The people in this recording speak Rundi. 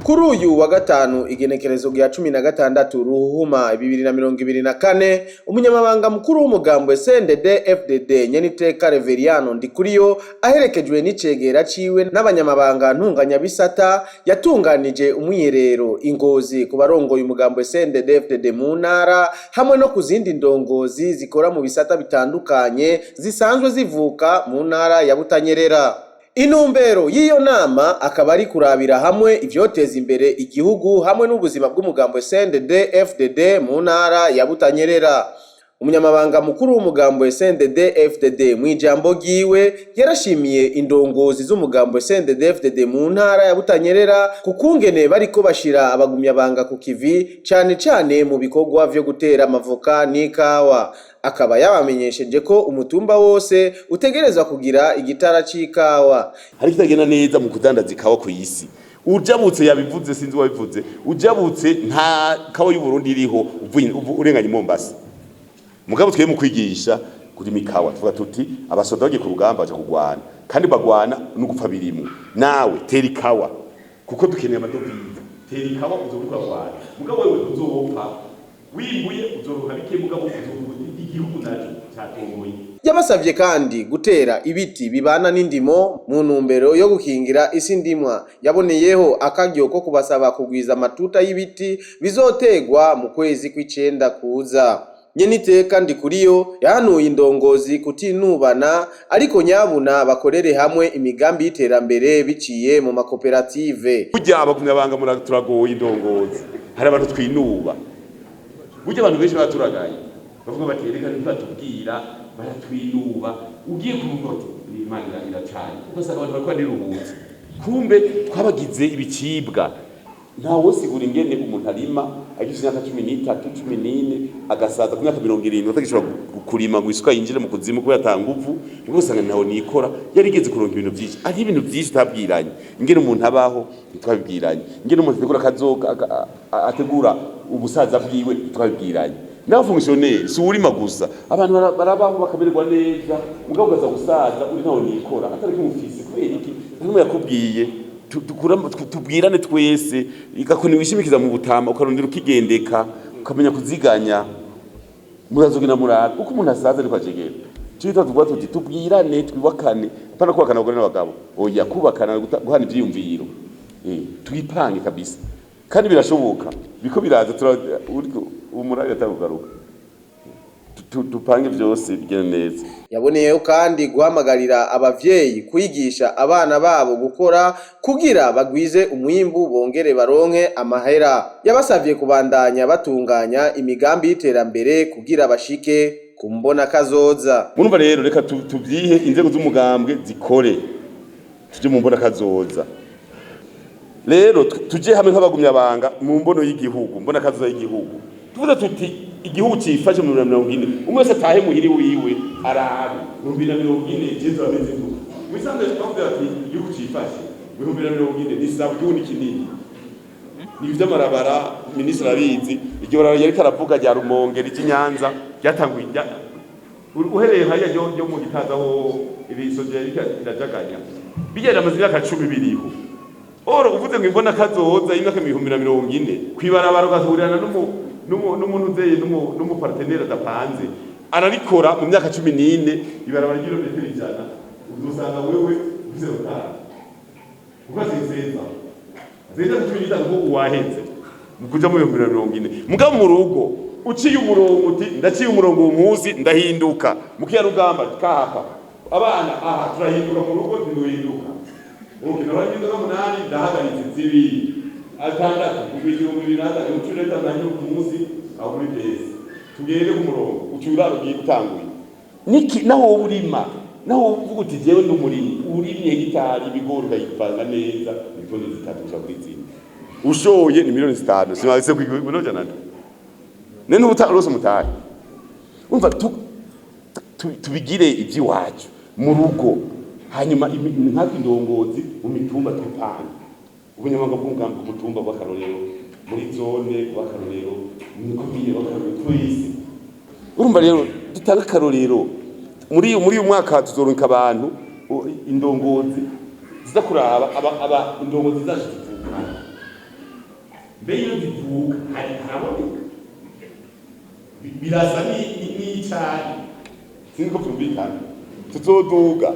Kuri uyu wa gatanu igenekerezo rya 16 Ruhuhuma 2024 umunyamabanga mukuru w'umugambwe CNDD-FDD Nyeniteka Reveriyano Ndikuriyo aherekejwe n'icegera ciwe n'abanyamabanga ntunganyabisata yatunganije umwiherero Ingozi ku barongoye umugambwe CNDD-FDD mu ntara hamwe no kuzindi ndongozi zikora mu bisata bitandukanye zisanzwe zivuka mu ntara ya Butanyerera. Intumbero y'iyo nama akaba ari kurabira hamwe ivyoteza imbere igihugu hamwe n'ubuzima bw'umugambwe CNDD-FDD mu ntara ya Butanyerera. Umunyamabanga mukuru w'umugambwe CNDD-FDD mu ijambo ryiwe yarashimiye indongozi z'umugambwe CNDD-FDD mu ntara ya Butanyerera kukungene bariko bashira abagumyabanga ku kivi cane mu bikorwa vyo gutera amavoka n'ikawa. Akaba yabamenyesheje ko umutumba wose utegerezwa kugira igitara c'ikawa. Hari kitagenda neza mu kudandaza ikawa ku isi. Ujabutse yabivuze sinzi wabivuze. Ujabutse nta kawa y'u Burundi iriho urenganye Mombasa. Mugabo twe mu kwigisha kuri mikawa tuvuga tuti abasoda bagiye ku rugamba baje kugwana kandi bagwana no gupfa birimo. Nawe tera ikawa kuko dukeneye amadovize. Tera ikawa uzoruka gwana. Mugabo wewe uzopfa. Wimbuye uzoruka bike mugabo igihugu naco cyatongoye. Yabasavye kandi gutera ibiti bibana n'indimo mu ntumbero yo gukingira isi ndimwa. Yaboneyeho akaryo ko kubasaba kugwiza amatuta y'ibiti bizotegwa mu kwezi kw'icenda kuza. Nyeniteka Ndikuriyo yahanuye indongozi kutinubana ariko nyabuna bakorere hamwe imigambi y'iterambere biciye mu makoperative. Burya abagumyabanga turagoye indongozi. Hari abantu twinuba. Burya abantu benshi baturagaye. Bavuga bati reka ntibatubwira baratwinuba. Ugiye kumugota Imana iracanye. Ugasanga abantu bariko bariruhutse. Kumbe twabagize ibicibwa. Ntawo sigura ingene umuntu arima agize imyaka 13 14 agasaza ku myaka 70 atagishobora kurima ngo isuka yinjire mu kuzimu ko yatanguvu ngo usanga naho nikora yarigeze kuronka ibintu byinshi ari ibintu byinshi tabwiranye ingene umuntu abaho twabibwiranye ingene umuntu ategura kazoga ategura ubusaza bwiwe twabibwiranye naho fonctionnaire si urima gusa abantu barabaho bakaberwa neza mugabo ugaza gusaza uri naho nikora atari kumufise kubera iki ntumwe yakubwiye tubwirane twese igakoni wishimikiza mu butama ukarondera ukigendeka ukamenya kuziganya murazogina murara uko umuntu asaza niko ajegera cyita tugwa tuti tubwirane twibakane pana kubakana abagore n'abagabo oya kubakana guhana ivyiyumviro twipange kabisa kandi birashoboka biko biraza umurari atarugaruka tupange byose bigene neza. Yaboneyeho kandi guhamagarira abavyeyi kwigisha abana babo gukora kugira bagwize umwimbu bongere baronke amahera. Yabasavye kubandanya batunganya imigambi y'iterambere kugira bashike kumbona kazoza. Murumva rero reka tuvyihe inzego z'umugambwe zikore tuje mu mbona kazoza. Rero tuje hamwe nk'abagumyabanga mu mbono y'igihugu mbona kazoza y'igihugu. Tuvuze tuti igihugu cifashe mu 2040 umwe wese atahe muhiri wiwe arabe mu 2040 jezo ameze ngo mwisanze twavuga ati igihugu cifashe mu 2040 nisaba igihugu kinini ni vy'amarabara ministre abizi iryo barabara yari karavuga rya Rumonge ry'Inyanza ryatanguye uhereye hariya ryo mu gitaza ho ibisoje irajaganya bigera amazira 10 biriho oro uvuze ngo imbona kazoza y'imyaka 2040 kwibarabara ugahurirana n'umuntu uzeye n'umupartenere adapanze arabikora mu myaka 14 ibarabara ry'irometero 100 uzosanga wewe uzerotara ukazizeza zeza kutunyita ngo waheze mukuja mu 2040 mugabo mu rugo uciye umurongo uti ndaciye umurongo uwo munsi ndahinduka mukiya rugamba kahapa abana turahinduka mu rugo nduhinduka ukino rahinduka munani ndahagaritse zibiri atandatu ubijye mu birada ucureta nanyo ku munsi aho muri bese tugende ku murongo ucuraro giye gutanguye niki naho urima naho uvuga uti jewe ndumurimi urimye hegitari bigoro kayipanga neza bitone zitatusha kuri zindi ushoye ni miliyoni 5 simagise kwinoja nande nene utarose mutahe umva tubigire ivyiwacu mu rugo hanyuma nk'aki ndongozi mu mitumba tupanga ubunyamanga bw'umugambwe ku mutumba w'akarorero muri zone w'akarorero ni komine w'akarorero twese urumva rero dutanga akarorero muri uyu mwaka tuzoronka abantu indongozi ziza kuraba aba indongozi zacu mbe iyo bivuga haraboneka birasa n'icyayi sinzi ko byumvikana tuzoduga